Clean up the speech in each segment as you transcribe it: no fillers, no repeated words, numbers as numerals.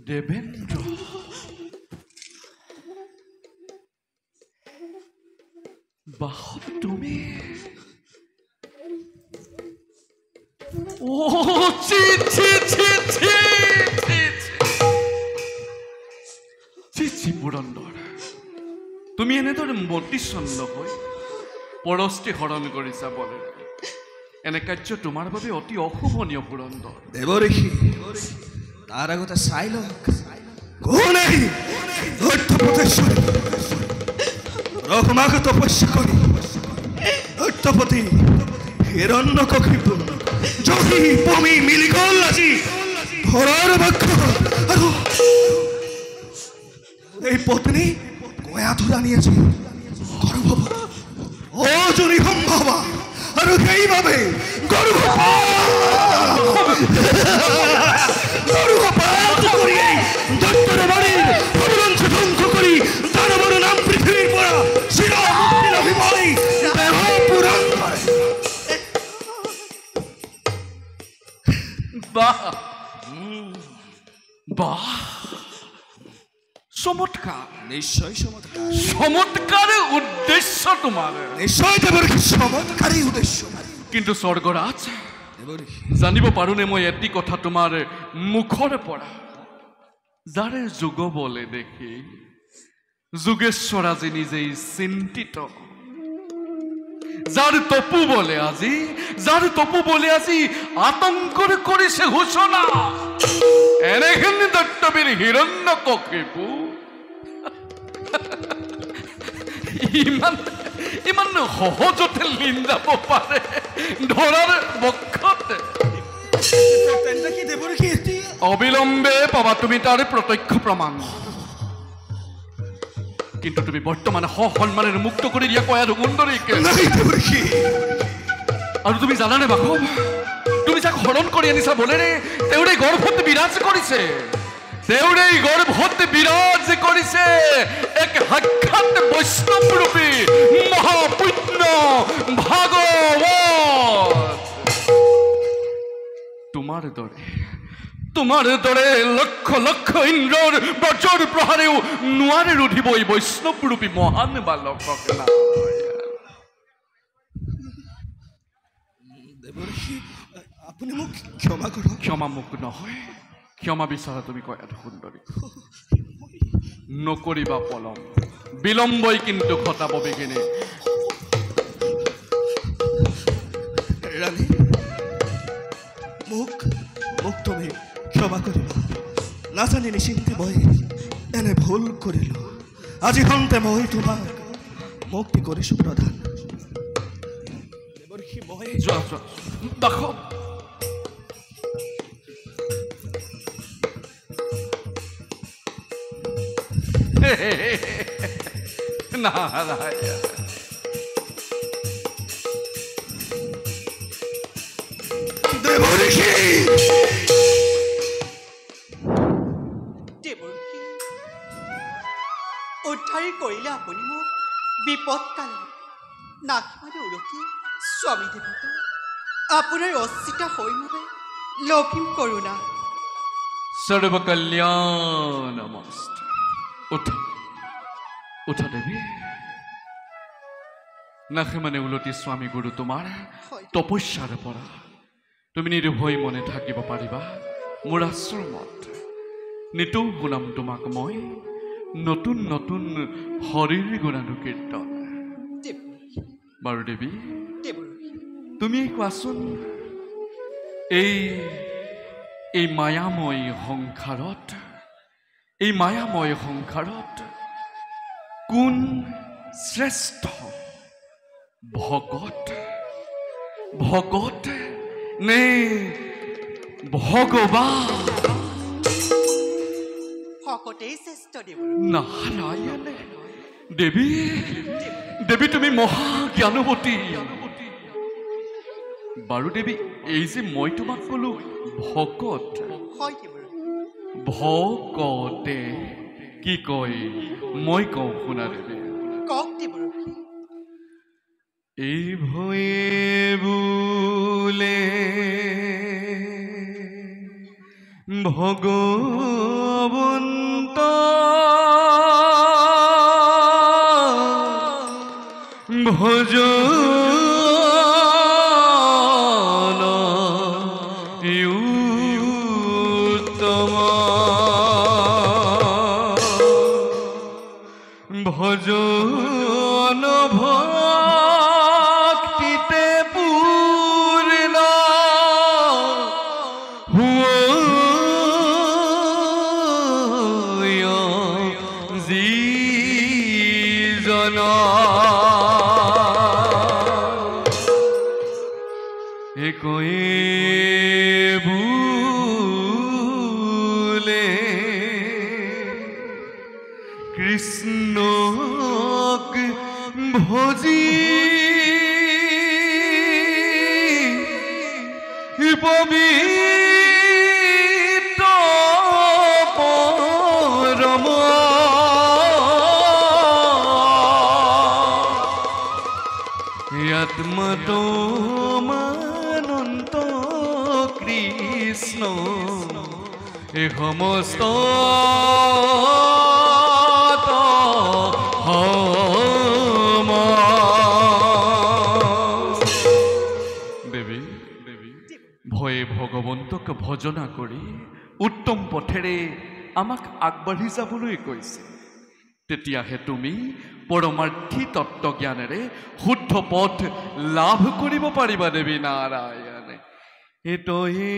দেবেন্দ্ৰ, বাহব তুমি? ও ছি ছি ছি ছি ছি ছি পুৰন্দৰ, তুমি এনেদৰে মতিছন্ন হৈ পৰস্তি হৰণ কৰিছা বলে। এনে কাৰ্য তোমাৰ বাবে অতি অশুভনীয় পুৰন্দৰ। দেৱঋষি, তাৰ আগতে চাই লওক কোন এই দৈত্যপতেশ্বৰী ব্ৰহ্মাক তপস্যা কৰি দৈত্যপতি হিৰণ্যকশিপু যদি বমি মিলি গ'ল আজি ধৰাৰ বক্ষ আৰু এই পত্নী গয়া ধৰা নি আজি গৰ্ভৱতী অজনী সম্ভৱা আৰু সেইবাবে গৰ্ভপাত কৰি দৈত্যৰ বাৰীৰ সৰ্বঞ্চ ধ্বংস কৰি দানৱৰ নাম পৃথিৱীৰ পৰা চিৰমুক্তি লাভিবলৈ দেহ পুৰাণ কৰে। বাহ বাহ, চমৎকাৰ, নিশ্চয় চমৎকাৰ। চমৎকাৰে উদ্দেশ্য তোমাৰ। নিশ্চয় দেৱঋষি, চমৎকাৰী উদ্দেশ্য। কিন্তু স্বৰ্গৰাজ, দেৱঋষি, জানিব পাৰোনে মই এটি কথা তোমাৰ মুখৰে পৰা? যাৰে যোগ বলে দেখি যোগেশ্বৰ আজি নিজেই চিন্তিত, যাৰ তপু বলে আজি আতংকৰে কৰিছে ঘোষণা। এনেখিনি দৈত্যবীৰ হিৰণ্যকশিপু ইমান সহজতে লীন যাব পাৰে ধৰাৰ বক্ষতে। অবিলম্বে পাবা তুমি তাৰ প্ৰত্যক্ষ প্ৰমাণ। কিন্তু তুমি বৰ্তমান সন্মানেৰে মুক্ত কৰি দিয়া কয়া সুন্দৰীকে। আৰু তুমি জানানে বাসৱ, তুমি যাক হৰণ কৰি আনিছা বলেৰে তেওঁৰে গৰ্ভত বিৰাজ কৰিছে, তেওঁৰে গৰ্ভত বিৰাজ কৰিছে এক সাক্ষাৎ বৈষ্ণৱৰূপী মহাপুণ্য ভাগৱত। তোমাৰ দৰে লক্ষ লক্ষ ইন্দ্ৰৰ বজ্ৰৰ প্ৰহাৰেও নোৱাৰে ৰুধিব এই বৈষ্ণৱৰূপী মহান বালকক। দেৱঋষি, আপুনি মোক ক্ষমা কৰক। ক্ষমা মোক নহয়, ক্ষমা বিচাৰা তুমি কয়া সুন্দৰী। নকৰিবা পলম, বিলম্বই কিন্তু ঘটাব বেগিনে। ৰাণী, মোক তুমি ক্ষমা কৰিবা। নাজানি নিচিন্তি মই এনে ভুল কৰিলো। আজি সন্তে মই তোমাক মুক্তি কৰিছো প্ৰধান। দেৱঋষি, মই যোৱা বাসৱ, নাৰায়ণ দেৱঋষি, উদ্ধাৰ কৰিলে আপুনি মোক বিপদ কালত। নাথমাৰে উৰকি স্বামী দেৱতা, আপোনাৰ অচিতা হৈ বাবে লভিম কৰোণা। সৰ্বকল্যাণমস্ত। উঠা দেৱী। নাখে মানে উলটি স্বামী গুৰু তোমাৰ তপস্যাৰ পৰা তুমি নিৰ্ভয় মনে থাকিব পাৰিবা মোৰ আশ্ৰমত। নিতৌ শুনাম তোমাক মই নতুন নতুন হৰিৰ গুণানুকীৰ্তন। বাৰু দেৱী, তুমি কোৱাচোন, এই মায়াময় সংসাৰত কোন শ্ৰেষ্ঠ, ভগত নে ভগৱান? ভকতেই শ্ৰেষ্ঠ দেৱ। নাৰায়ণ দেৱী, তুমি মহাজ্ঞানৱতী। বাৰু দেৱী, এই যে মই তোমাক কলো ভকত, হয় দেৱৰক্ষী ভকতে কি কয় মই কওঁ শুনা দেৱী কওক দেৱৰক্ষী এই ভয়ে বোলে ভগৱন্ত ভজন উত্তম ভজন ভক্তিতে পূৰ্ণ হুয় যিজন একয়ে বোলে কৃষ্ণক ভজি পবিত্ৰ পৰম আত্মাতমানন্ত কৃষ্ণ এই সমস্ত দেৱী ভয়ে ভগৱন্তক ভজনা কৰি উত্তম পথেৰে আমাক আগবাঢ়ি যাবলৈ কৈছে তেতিয়াহে তুমি পৰমাৰ্থী তত্ত্বজ্ঞানেৰে শুদ্ধ পথ লাভ কৰিব পাৰিবা দেৱী নাৰায়ণ এতয়ে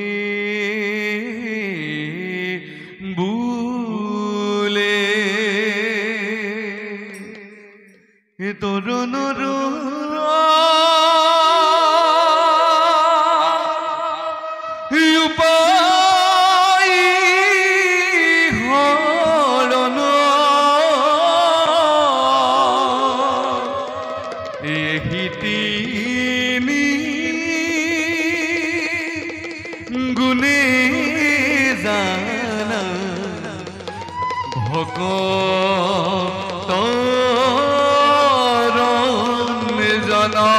বোলে তৰুণৰ গুণে জানা ভকত জনা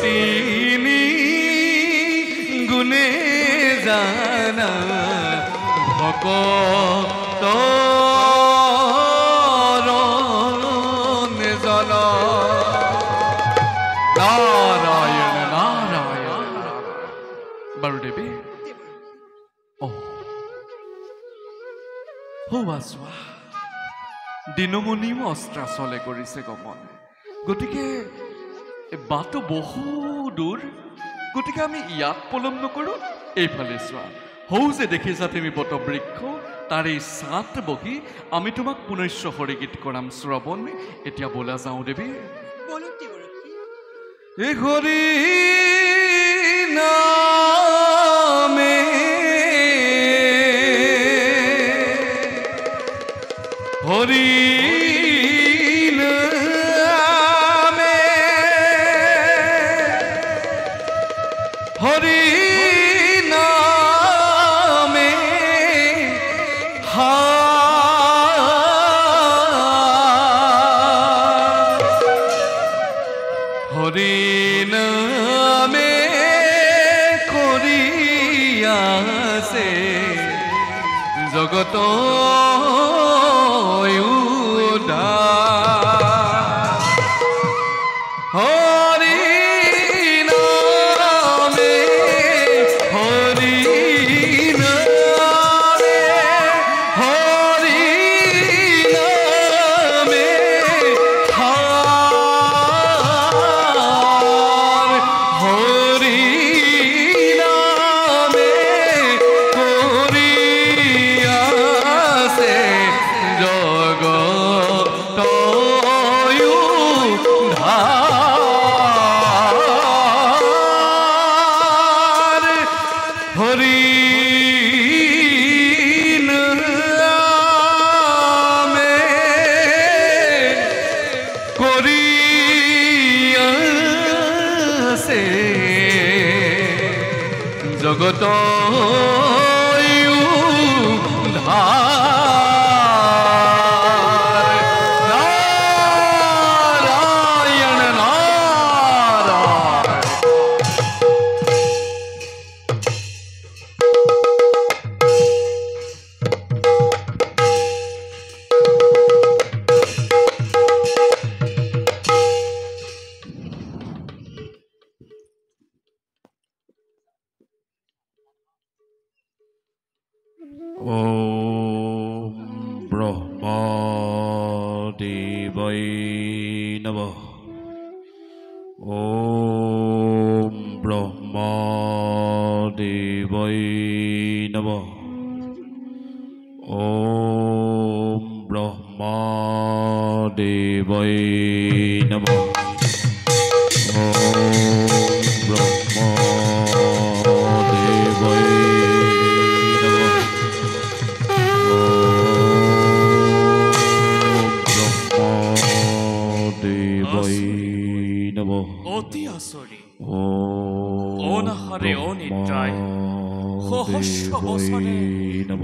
তিনি গুণে জানা ভকত জনা নাৰায়ণ নাৰায়ণ বাৰু দেৱী হোৱা দিনমণিও অস্ত্ৰাচলে কৰিছে গমন গতিকে বাটো বহু দূৰ গতিকে আমি ইয়াত পলম নকৰোঁ এইফালে চোৱা হৌ যে দেখিছা তুমি বটবৃক্ষ তাৰ এই ছাঁত বহি আমি তোমাক পুনশ্চ হৰিগীত কৰাম শ্ৰৱণ এতিয়া বলা যাওঁ দেৱী বলক দেৱৰক্ষী এ হৰি নামে হৰি নামে হৰি নামে হৰি নামে কৰিয়াছে জগত জগত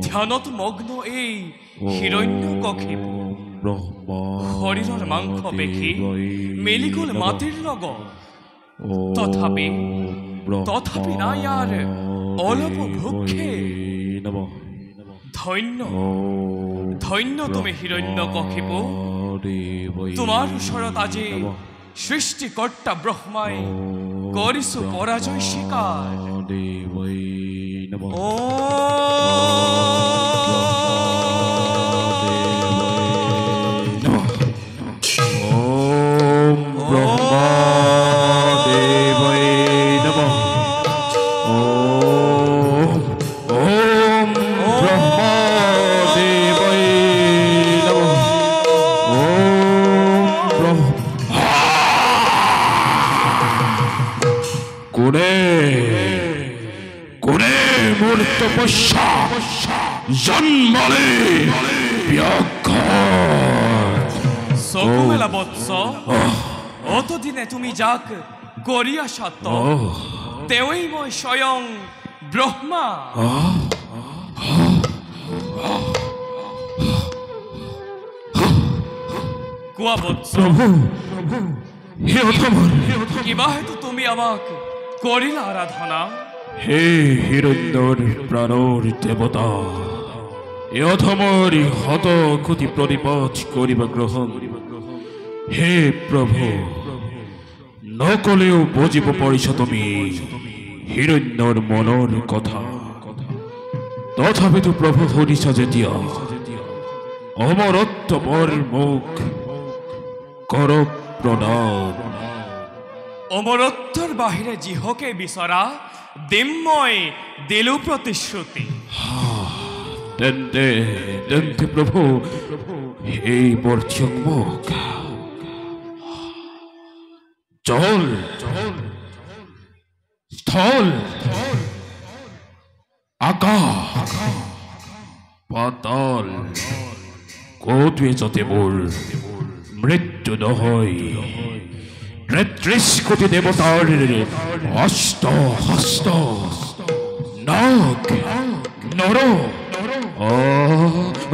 ধ্যানত মগ্ন এই হিৰণ্যকশিপু শৰীৰৰ মাংস পেশী মেলি গ'ল মাটিৰ লগত তথাপি না ইয়াৰ অলপ ভোক্ষে ধন্য ধন্য তুমি হিৰণ্যকশিপু তোমাৰ ওচৰত আজি সৃষ্টিকৰ্তা ব্ৰহ্মাই কৰিছো পৰাজয় স্বীকাৰ জন্মলে চকু মেলা বৎস অতদিনে তুমি যাক কৰি আছা তেওঁই মই স্বয়ং ব্ৰহ্মা কোৱা বৎস কিবা হেতু তুমি আমাক কৰিলা আৰাধনা হে হিৰণ্যৰ প্ৰাণৰ দেৱতা এ অধমৰ হত ক্ষতি প্ৰতিপথ কৰিব গ্ৰহণ হে প্ৰভু নকলেও বুজিব পাৰিছ তুমি হিৰণ্যৰ মনৰ কথা তথাপিতো প্ৰভু শুনিছ যেতিয়া অমৰত্ব বৰ মোক কৰক প্ৰণাম অমৰত্বৰ বাহিৰে যিহকে বিচৰা দিম মই দিলো প্ৰতিশ্ৰুতি তেন্তে তেন্তে প্ৰভু এই বৰ্ষক মোক জল স্থল আকাশ পাতাল ক'তোৱে যাতে মোৰ মৃত্যু নহয় 33 কোটি দেৱতাৰ অষ্ট হস্ত নাগ নৰ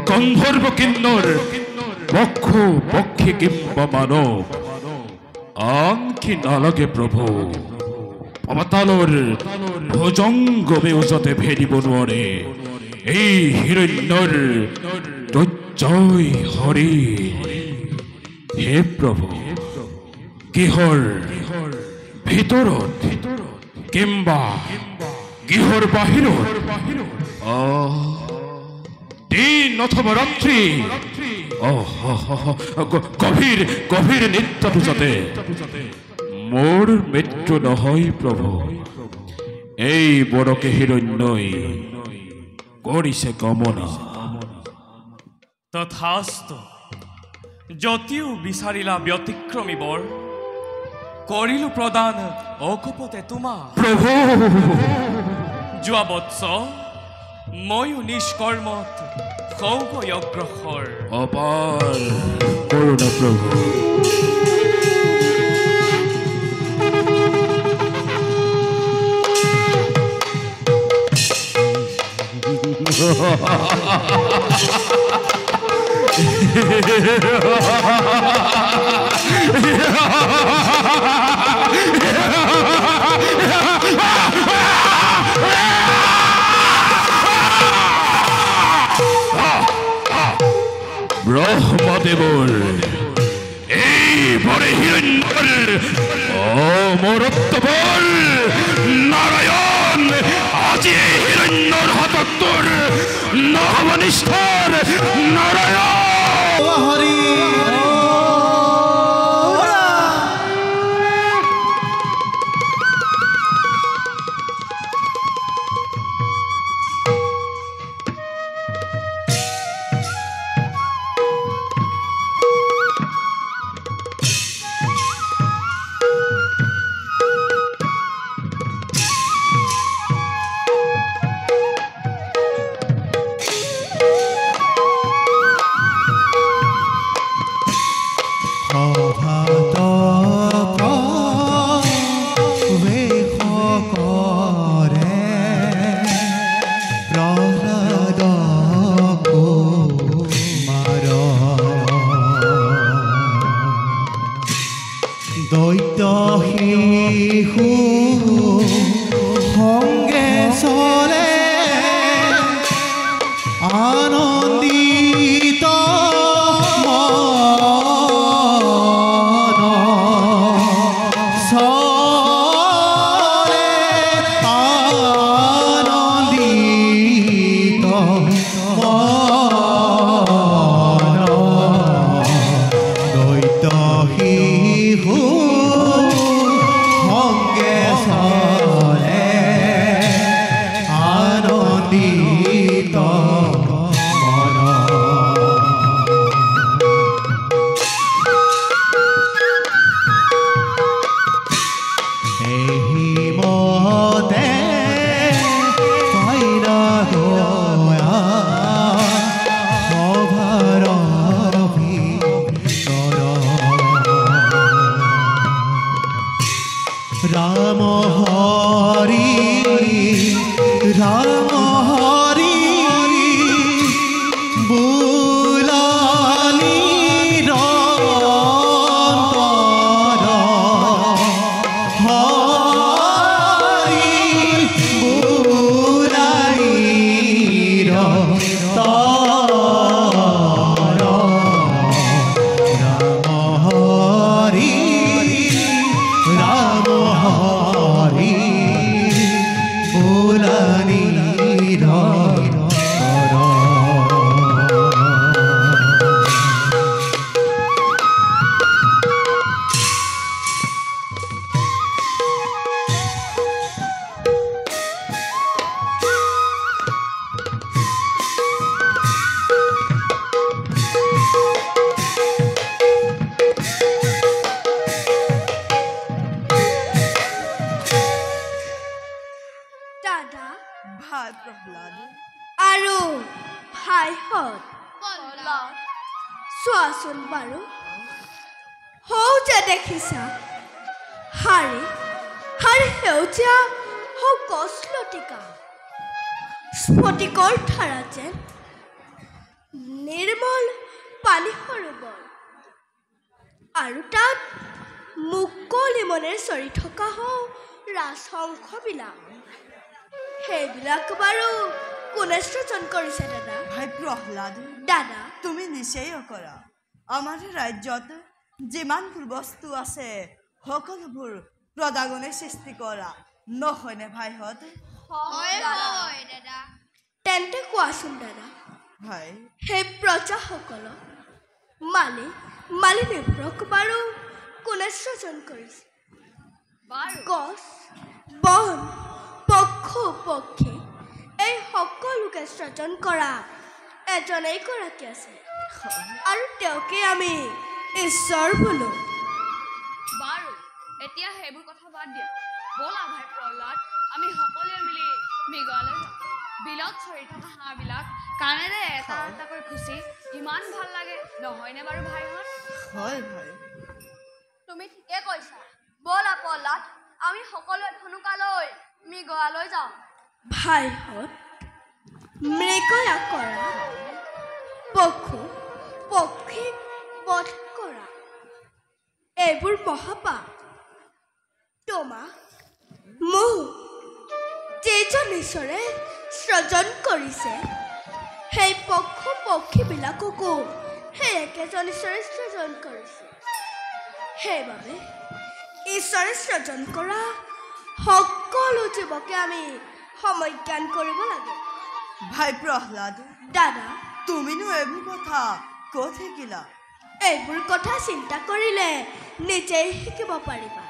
গন্ধৰ্ব কিন্নৰ পক্ষু পক্ষী কিম্বা মানৱ আনকি নালাগে প্ৰভু পাতালৰ ভুজংগমেও যাতে ভেদিব নোৱাৰে এই হিৰণ্যৰ দৈত্যই হৰি হে প্ৰভু কিহৰ ভিতৰত কিম্বা কিহৰ বাহিৰত দিন অথবা ৰাত্ৰি গভীৰ গভীৰ নিদ্ৰাটো যাতে মোৰ মৃত্যু নহয় প্ৰভু এই বৰকে হিৰণ্যই কৰিছে কামনা তথাস্তু যতিও বিচাৰিলা ব্যতিক্ৰমী বৰ কৰিলো প্ৰদান অকপতে তোমাৰ প্ৰভু যোৱা বৎস ময়ো নিষ্কৰ্মত সৌগৈ অগ্ৰসৰ অপাৰ কৰোণা প্ৰভু ব্ৰহ্মদেৱৰ এইবাৰে হিৰণ্যৰ অমৰত্ব বল নাৰায়ণ আজি হিৰণ্যৰ হাতত তোৰ নহবনিষ্ঠাৰ নাৰায়ণ হৰি চোৱাচোন বাৰু হৌ যে দেখিছা হাৰি হাৰি সেউজীয়া হৌ গছ লতিকা স্ফটিকৰ ধাৰা যেন নিৰ্মল পানী সৰোবৰ আৰু তাত মুকলি মনেৰে চৰি থকা হৌ ৰাজহংসবিলাক সেইবিলাক বাৰু কোনে সৃজন কৰিছে দাদা? ভাই প্ৰহ্লাদ দাদা তুমি নিশ্চয় কৰা আমাৰ ৰাজ্যত যিমানবোৰ বস্তু আছে সকলোবোৰ প্ৰদাগনে সৃষ্টি কৰা নহয়নে ভাইহঁত? হয় হয় দাদা। তেন্তে কোৱাচোন দাদা ভাই সেই প্ৰজাসকলক মালিনীবোৰক বাৰু কোনে সৃজন কৰিছে? গছ বন পশু পক্ষী এই সকলোকে সৃজন কৰা এজনেই গৰাকী আছে আৰু তেওঁকে আমি ঈশ্বৰ বোলো। বাৰু এতিয়া সেইবোৰ কথা বাদ দিয়া, ব'লা ভাই প্ৰহ্লাদ আমি সকলোৱে মিলি মৃগলৈ যাওঁ। বিলত চৰি থকা হাঁহবিলাক কাণেৰে এটা এটাকৈ খুচি ইমান ভাল লাগে নহয়নে বাৰু ভাইহঁত? হয় ভাই তুমি ঠিকে কৈছা, ব'লা প্ৰহ্লাদ আমি সকলোৱে ধনুকালৈ মৃগয়ালৈ যাওঁ। ভাইহঁত মৃগয়া কৰা, পশু পক্ষী বধ কৰা, এইবোৰ মহাপাপ। তোমাক মোক যিজন ঈশ্বৰে সৃজন কৰিছে, সেই পশু পক্ষীবিলাককো সেই একেজন ঈশ্বৰে সৃজন কৰিছে। সেইবাবে ঈশ্বৰে সৃজন কৰা সকলো জীৱকে আমি সমজ্ঞান কৰিব লাগে। ভাই প্ৰহ্লাদ, দাদা, তুমিনো এইবোৰ কথা ক'ত শিকিলা? এইবোৰ কথা চিন্তা কৰিলে নিজেই শিকিব পাৰিবা।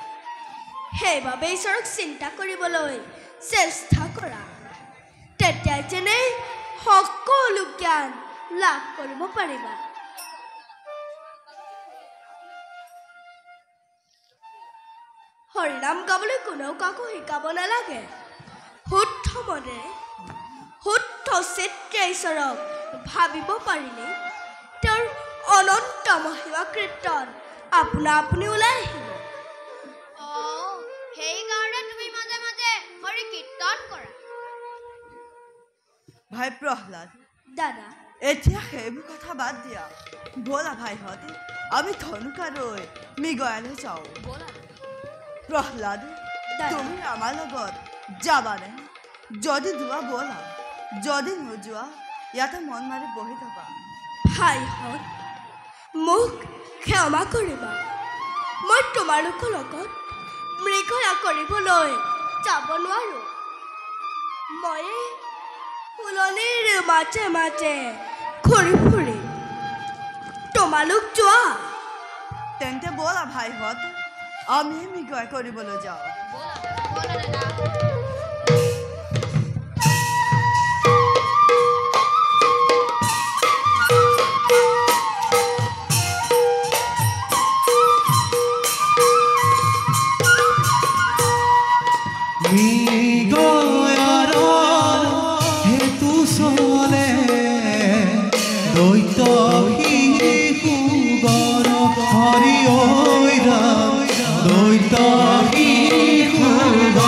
সেইবাবে ঈশ্বৰক চিন্তা কৰিবলৈ চেষ্টা কৰা, তেতিয়াই যেনে সকলো জ্ঞান লাভ কৰিব পাৰিবা। হৰিনাম গাবলৈ কোনেও কাকো শিকাব নালাগে। শুদ্ধ মনেৰে শুদ্ধ চিত্ৰে ঈশ্বৰক ভাবিব পাৰিলে তেওঁৰ অনন্ত মহিমা কীৰ্তন আপোনা আপুনি ওলাই আহিব। সেইকাৰণে তুমি মাজে মাজে হৰি কীৰ্তন কৰা। ভাই প্ৰহ্লাদ, দাদা, এতিয়া সেইবোৰ কথা বাদ দিয়া। ব'লা ভাইহঁত, আমি ধনুকালৈ মৃগয়ালৈ যাওঁ। প্ৰহ্লাদ, দাদা। তুমি আমাৰ লগত যাবানে? যদি যোৱা ব'লা, যদি নোযোৱা ইয়াতে মন মাৰি বহি থাকা। ভাইহঁত, মোক ক্ষমা কৰিবা। মই তোমালোকৰ লগত মৃগয়া কৰিবলৈ যাব নোৱাৰো। মই ফুলনিৰ মাজে মাজে ঘূৰি ফুৰিম। তোমালোক যোৱা। তেন্তে ব'লা ভাইহঁত, আমি মৃগয়া কৰিবলৈ যাওঁ। মৃগয়াৰ হেতু চলে দৈত শিশুগণ হৰি ঐ ৰাম, দৈত শিশুগণ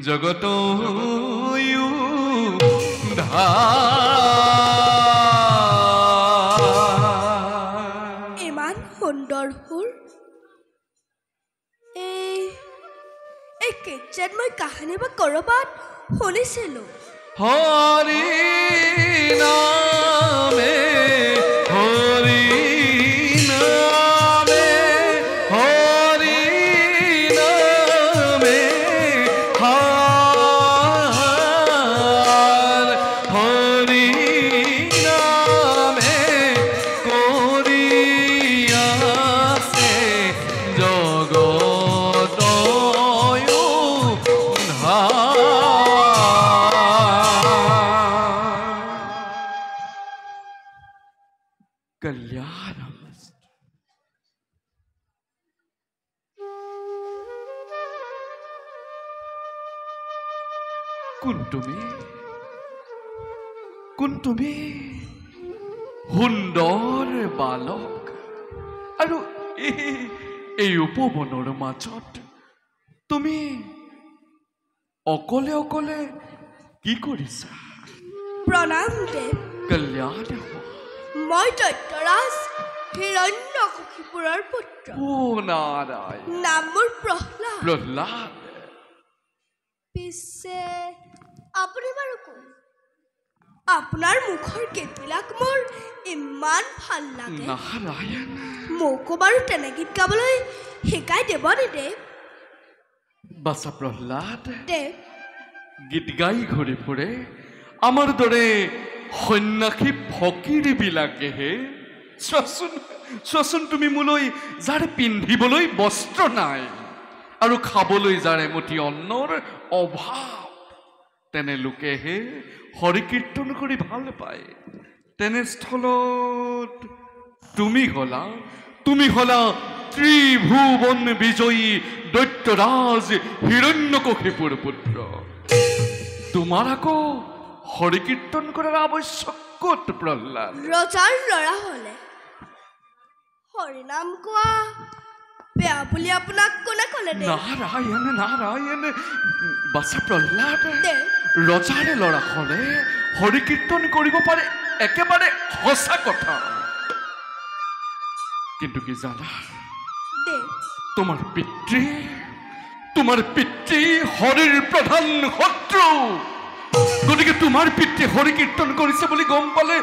জগত ইমান সুন্দৰ সুৰ এই কেতিয়াত মই কাহিনী বা ক'ৰবাত শুনিছিলোঁ হৰি নামে হৰি নামে হৰি নামে হৰি নামে কৰিয়াছে জগত কল্যাণ কোন তুমি সুন্দৰ বালক আৰু এই উপবনৰ মাজত তুমি অকলে অকলে কি কৰিছা প্ৰণাম দেৱ কল্যাণ মই দৈত্যৰাজ হিৰণ্যকশিপুৰৰ পুত্ৰ ও নাৰায়ণ নাম মোৰ প্ৰহ্লাদ প্ৰহ্লাদ পিছে আপুনি বাৰু কোন আপোনাৰ মুখৰ গীতবিলাক মোৰ ইমান ভাল লাগে নাৰায়ণ মোকো বাৰু তেনে গীত গাবলৈ শিকাই দেৱনে দেৱ বাছা প্ৰহ্লাদ দেৱ গীত গাই ঘূৰি ফুৰে আমাৰ দৰে সন্যাসী ফকীৰবিলাকেহে চোৱাচোন তুমি মোলৈ যাৰে পিন্ধিবলৈ বস্ত্ৰ নাই আৰু খাবলৈ যাৰে এমুঠি অন্নৰ অভাৱ তেনে লোকেহে হৰি কীৰ্তন কৰি ভাল পায় তেনেস্থলত তুমি হলা ত্ৰিভুৱন বিজয়ী দৈত্যৰাজ হিৰণ্যকশিপুৰ পুত্ৰ তোমাৰ আকৌ হৰি কীৰ্তন কৰাৰ আৱশ্যক ক'ত প্ৰহ্লাদ ৰজাৰ ল'ৰা হ'লে হৰিনাম কোৱা বেয়া বুলি আপোনাক কোনে ক'লে দেৱ নাৰায়ণ বাছা প্ৰহ্লাদ দেৱ ৰজাৰে ল'ৰা হ'লে হৰি কীৰ্তন কৰিব পাৰে একেবাৰে সঁচা কথা কিন্তু কি জানা দেৱ তোমাৰ পিতৃ হৰিৰ প্ৰধান শত্ৰু গতিকে তোমাৰ পিতৃ হৰি কীৰ্তন কৰিছে বুলি গম পালে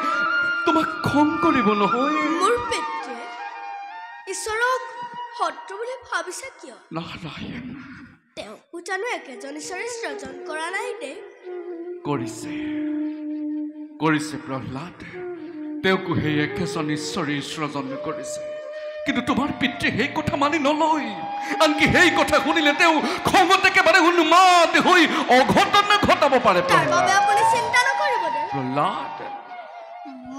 তোমাক খং কৰিব নহয় মোৰ পিতৃয়ে ঈশ্বৰক শত্ৰু বুলি ভাবিছে কিয় নাৰায়ণ তেওঁকো জানো একেজন ঈশ্বৰে সৃজন কৰা নাই দেৱ কৰিছে প্ৰহ্লাদ তেওঁকো সেই একেজন ঈশ্বৰে সৃজন কৰিছে কিন্তু তোমাৰ পিতৃ সেই কথা মানি নলয় আনকি সেই কথা শুনিলে তেওঁ খঙত একেবাৰে উন্মাদ হৈ অঘটন ঘটাব পাৰে তাৰ বাবে আপুনি চিন্তা নকৰিব দেৱ প্ৰহ্লাদ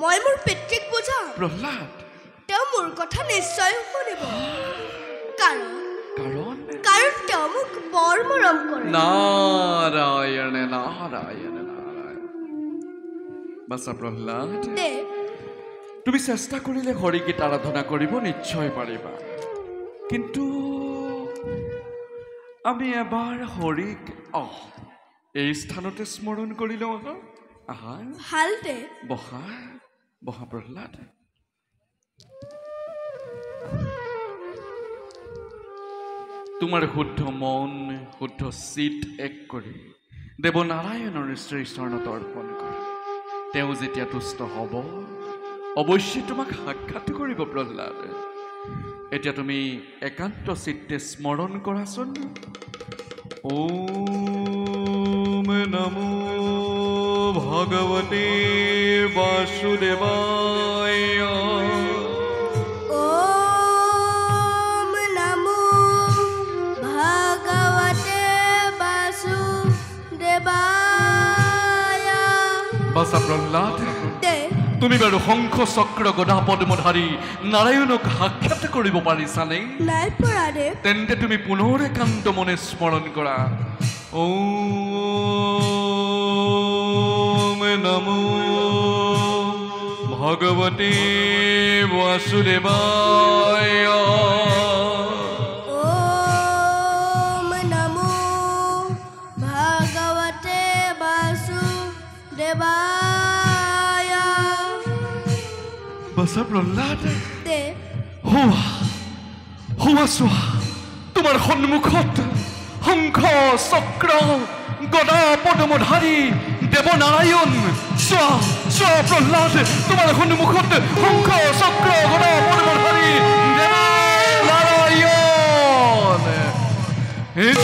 মই মোৰ পিতৃক বুজাম প্ৰহ্লাদ তেওঁ মোৰ কথা নিশ্চয় শুনিব কাৰণ তেওঁ মোক বৰ মৰম কৰে নাৰায়ণ বাছা প্ৰহ্লাদ দেৱ তুমি চেষ্টা কৰিলে হৰি গীত আৰাধনা কৰিব নিশ্চয় পাৰিবা কিন্তু আমি এবাৰ হৰিক এই স্থানতে স্মৰণ কৰি লওঁ আহা ভাল দেৱ বহা প্ৰহ্লাদ তোমাৰ শুদ্ধ মন শুদ্ধ চিত এক কৰি দেৱনাৰায়ণৰ শ্ৰীচৰণত অৰ্পণ কৰা তেওঁ যেতিয়া তুষ্ট হ'ব অৱশ্যে তোমাক সাক্ষাৎ কৰিব প্ৰহ্লাদ এতিয়া তুমি একান্ত চিত্তে স্মৰণ কৰাচোন ওম নমো ভগৱতে বাসুদেৱায় ওম নমো ভগৱতে বাসুদেৱায় বাছা প্ৰহ্লাদ দেৱ তুমি বাৰু শংখ চক্ৰ গদা পদ্মধাৰী নাৰায়ণক সাক্ষাৎ কৰিব পাৰিছানে নাই পৰা দেৱ তেন্তে তুমি পুনৰ একান্ত মনে স্মৰণ কৰা ওম নমো ভগৱতে বাসুদেৱায় ওম নমো দেবায় বাছা প্ৰহ্লাদ দেৱ হোৱা চোৱা তোমাৰ সন্মুখত শংখ চক্ৰ গদা পদমধাৰী দেৱনাৰায়ণ চোৱা চোৱা প্ৰহ্লাদ তোমাৰ সন্মুখত শংখ চক্ৰ গদা পদমধাৰী দেৱনাৰায়ণ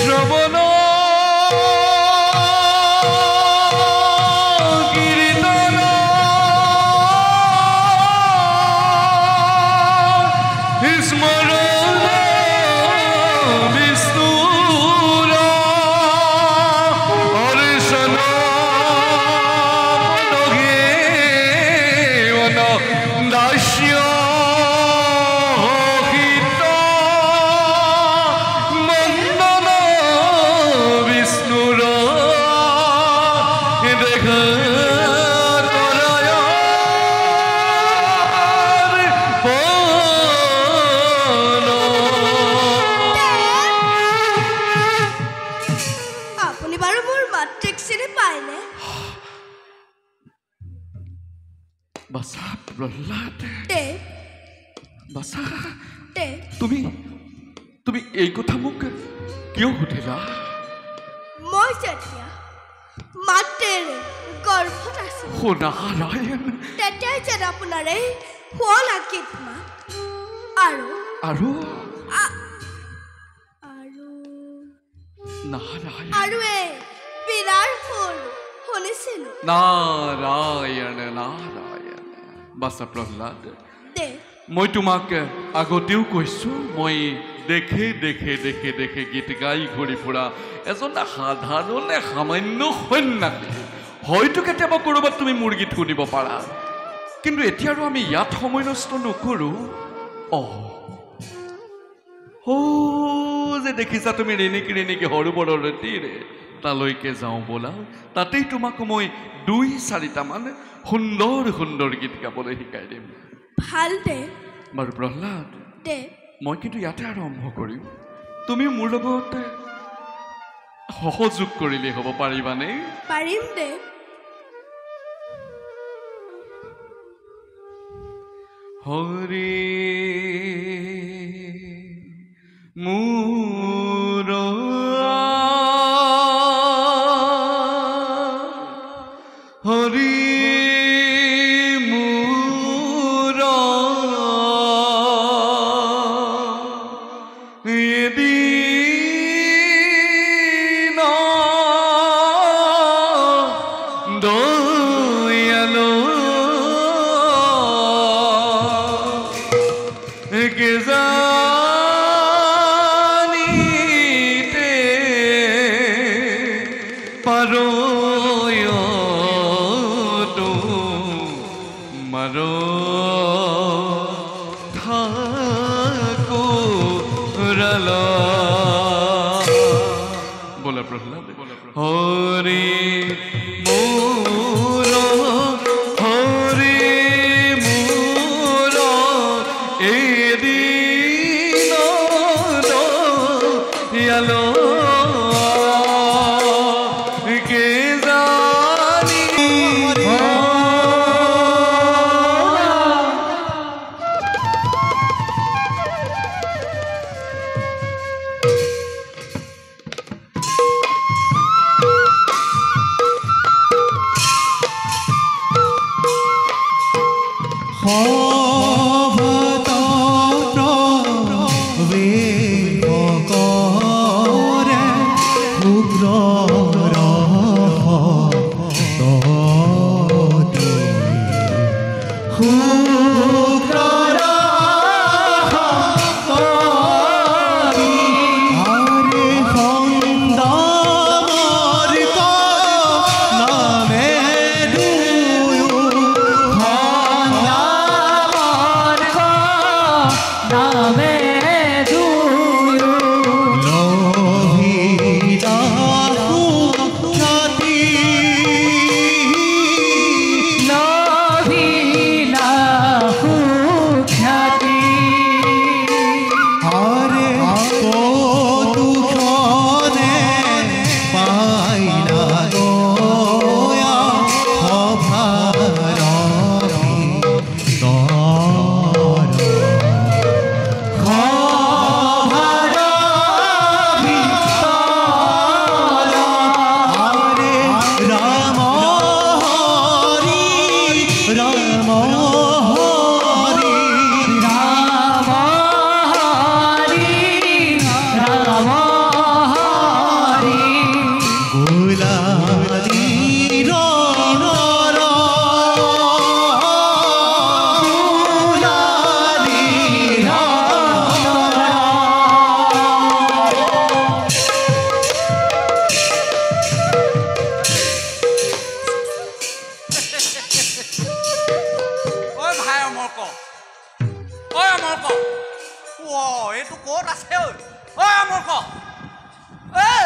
শ্ৰৱণ তুমি এই কথা মোক কিয় সুধিলা মই যেতিয়া মাতৃৰ গৰ্ভত আছোঁ নাৰায়ণ তেতিয়াই যেন আপোনাৰ এই শুৱলা গীত মাত আৰু নাৰায়ণ আৰু এই বিৰাৰ সুৰ শুনিছিলোঁ নাৰায়ণ নাৰায়ণ বাছা প্ৰহ্লাদ মই তোমাক আগতেও কৈছোঁ মই দেখে দেখে দেখে দেখে গীত গাই ঘূৰি ফুৰা এজন সাধাৰণ সামান্য সন্যাসী হয়তো কেতিয়াবা ক'ৰবাত তুমি মোৰ গীত শুনিব পাৰা কিন্তু এতিয়া আৰু আমি ইয়াত সময় নষ্ট নকৰোঁ যে দেখিছা তুমি ৰেণিকি ৰেণিকি সৰোবৰৰ তীৰে তালৈকে যাওঁ ব'লা তাতেই তোমাক মই 2-4টামান সুন্দৰ সুন্দৰ গীত গাবলৈ শিকাই দিম ভাল দেৱ বাৰু প্ৰহ্লাদ দেৱ মই কিন্তু ইয়াতে আৰম্ভ কৰিম তুমি মোৰ লগত সহযোগ কৰিলে হ'ব পাৰিবানে পাৰিম দেৱ হৰি মোৰ হৰি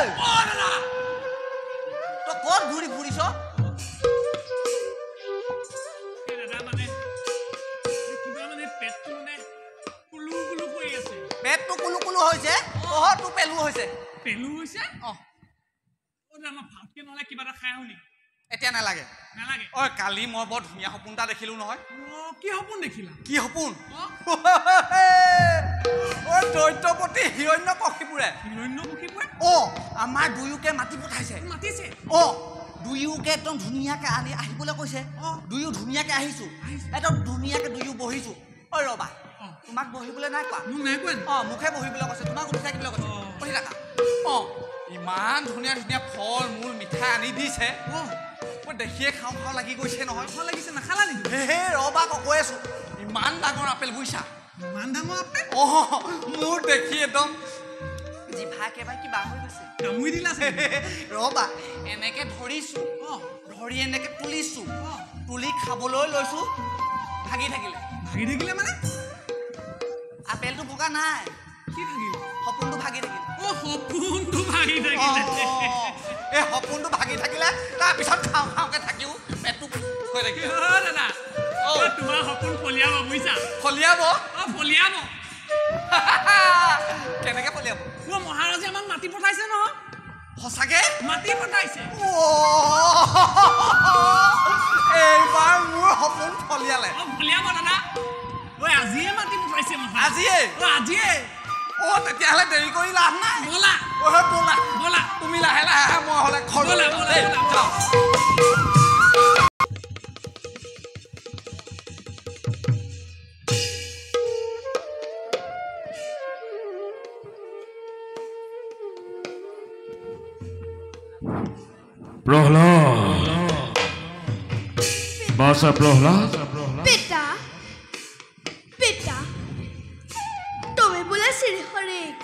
তই ক'ত ঘূৰি ফুৰিছ পেটটো কুলু কুলু হৈছে তোৰ পেলু হৈছে এতিয়া নালাগে ঐ কালি মই বৰ ধুনীয়া সপোন এটা দেখিলো নহয় কি সপোন ঐ দৈত্যপতি হিৰণ্যকশিপুৰে আমাৰ দুয়োকে মাতি পঠাইছে দুয়োকে একদম ধুনীয়াকে আহিবলৈ কৈছে দুয়ো ধুনীয়াকে আহিছো একদম ধুনীয়াকে দুয়ো বহিছো ঐ ৰবা তোমাক বহিবলৈ নাই কোৱা মুখে বহিবলৈ কৈছে তোমাক উঠি থাকিবলৈ কৈছে বহি থাকা ইমান ধুনীয়া ধুনীয়া ফল মূল মিঠাই আনি দিছে মই দেখিয়ে খাওঁ খাওঁ লাগি গৈছে নহয় লাগিছে নাখালা নেকি হে ৰবা কৈ আছো ইমান ডাঙৰ আপেল বুইছা ইমান ডাঙৰ আপেল মোৰ দেখি একদম জিভা একেবাৰে কিবা হৈ গৈছে কামুৰি দিলা ৰবা এনেকে ধৰিছো ধৰি এনেকে তুলিছো তুলি খাবলৈ লৈছো ভাগি থাকিলে মানে আপেলটো ভগা নাই কি থাকিল সপোনটো ভাগি থাকিল এই সপোনটো ভাগি থাকিলে তাৰপিছত খাওঁ খাওঁকে থাকিও পেটটো হৈ থাকিল দাদা তোমাৰ সপোন ফলিয়াব বুজিছা ফলিয়াব কেনেকে ফলিয়াব মহাৰাজে আমাক মাতি পঠাইছে নহয় সঁচাকে মাতি পঠাইছে এইবাৰ মোৰ সপোন ফলিয়ালে ফলিয়াব দাদা আজিয়ে মাতি পঠাইছে আজিয়ে তেতিয়াহ'লে দেৰি কৰি লাভ নাই ব'লা তুমি লাহে লাহে মই হ'লে প্রহ্লাদ বাসা প্রহ্লাদ পিতা তুমি বোলে শ্ৰীহৰিক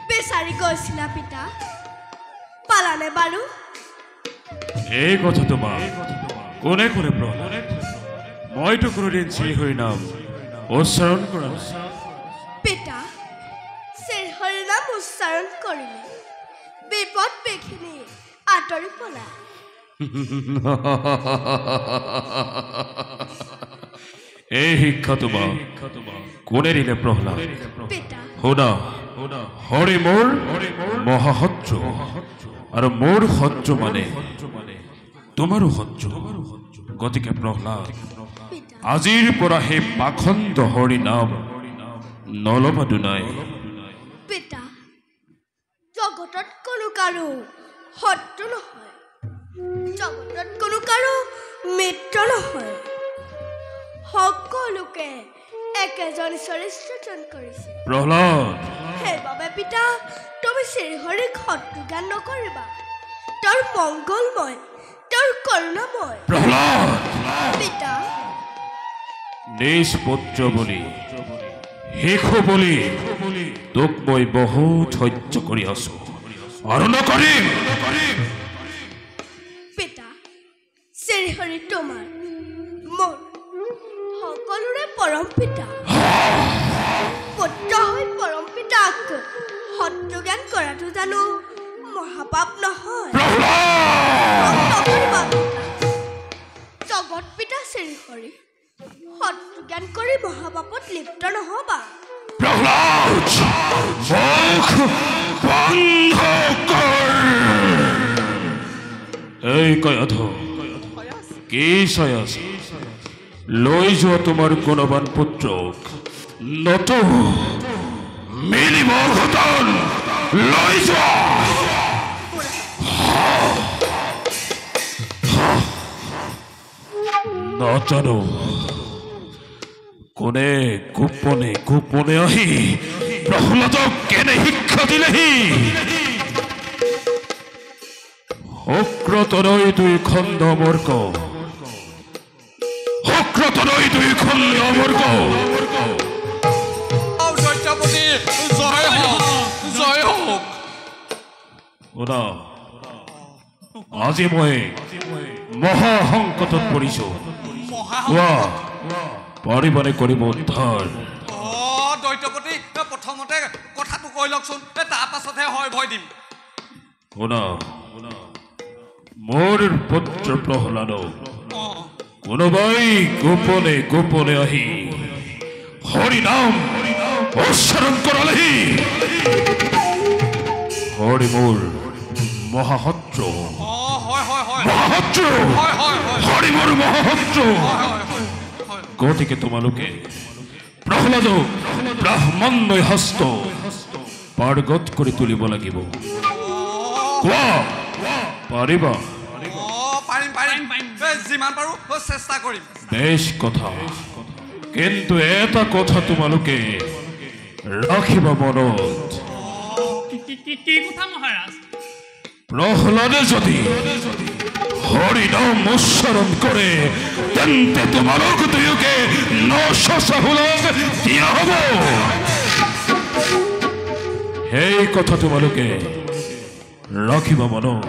বিচাৰি গৈছিলা পিতা পালানে বাৰু এই কথা তোমাক কোনে কোনে প্ৰহ্লাদ মইতো কোনোদিন শ্ৰীহৰি নাম উচ্চাৰণ কৰা পিতা শ্ৰীহৰি নাম উচ্চাৰণ কৰিলে বিপদ বিঘিনি আঁতৰি পলা এই শিক্ষা তোমাক কোনে দিলে প্ৰহ্লাদ শুনা হৰি মোৰ মহাশত্ৰু আৰু মোৰ শত্ৰু মানে তোমাৰো শত্ৰু গতিকে প্ৰহ্লাদ আজিৰ পৰা সেই পাখণ্ড হৰি নাম নলবা দুনাই পিতা জগতত কোনো কাৰো শত্ৰু নহয় জগতত কোনো কাৰো মিত্ৰ নহয় সকলোকে একেজন ঈশ্বৰে সৃজন কৰিছে প্ৰহ্লাদ সেইবাবে পিতা তুমি শ্ৰীহৰিক শত্ৰু জ্ঞান নকৰিবা তেওঁৰ মংগলময় তেওঁৰ কৰুণাময় প্ৰহ্লাদ পিতা নিজ পুত্ৰ বলি শিশু বলি তোক মই বহুত সহ্য কৰি আছো আৰু নকৰিম পিতা শ্ৰীহৰি তোমাৰ মোৰ সকলোৰে পৰম পিতা পুত্ৰ হৈ পৰম পিতাক শত্ৰু জ্ঞান কৰাটো জানো মহাপাপ নহয় জগত পিতা শ্ৰীহৰি শত্ৰু জ্ঞান কৰি মহাপাপত লিপ্ত নহবা এই কয়ধ কি চাই আছে লৈ যোৱা তোমাৰ গুণৱান পুত্ৰক নতো মিলিব ঘটন লৈ যোৱা নাজানো কোনে গোপনে গোপনে আহি প্ৰহ্লাদক কেনে শিক্ষা দিলেহি অক্ৰতনৈ দুই খণ্ড মৰ্ক অক্ৰতনৈ দুই খণ্ড মৰ্ক জয় হোক শুনা আজি মই মহাসংকটত পৰিছো কোৱা পাৰিবানে কৰিব উদ্ধাৰ দৈত্যপতি প্ৰথমতে কথাটো কৈ লওকচোন তাৰ পাছতহে হয় ভয় দিম শুনা মোৰ পুত্ৰ প্ৰহ্লাদ কোনোবাই গোপনে গোপনে আহি হৰি নাম উচ্চাৰণ কৰালেহি হৰি মোৰ মহাশত্ৰু মহাশত্ৰু হৰি মোৰ মহাশত্ৰু গতিকে তোমালোকে প্ৰহ্লাদ ব্ৰাহ্মণ্য হস্ত পাৰ্গত কৰি তুলিব লাগিব কোৱা পাৰিবা যিমান পাৰো চেষ্টা কৰিম বেশ কথা কিন্তু এটা কথা তোমালোকে ৰাখিবা মনত কি কথা মহাৰাজ প্ৰহ্লাদে যদি হৰি নাম উচ্চাৰণ কৰে তেন্তে তোমালোক দুয়োকে 900 চাহুলক দিয়া হ'ব সেই কথা তোমালোকে ৰাখিবা মনত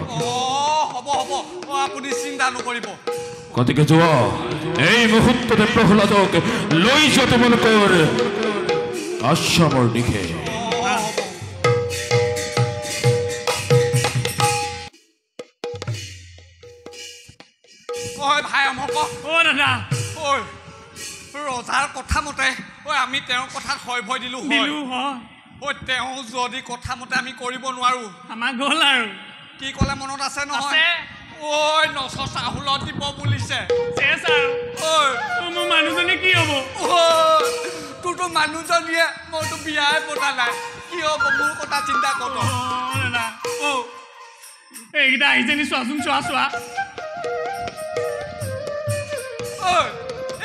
আপুনি চিন্তা নকৰিব গতিকে যোৱা এই মুহূৰ্ততে প্ৰহ্লাদক লৈ যোৱা তোমালোকৰ আশ্ৰমৰ দিশে ভাই আমক দাদা ৰজাৰ কথা মতে আমি তেওঁৰ কথাত হয় ভয় দিলো তেওঁ যদি কথা মতে আমি কৰিব নোৱাৰো আমাৰ গ'ল আৰু কি ক'লে মনত আছে নহয় 900 চাহুলত দিব বুলিছে মোৰ মানুহজনী কি হ'ব তোৰতো মানুহজনীয়ে মইতো বিয়াই পতা নাই কি হ'ব মোৰ কথা চিন্তা কৰ দাদা এইকেইটা আহিছে নি চোৱাচোন চোৱা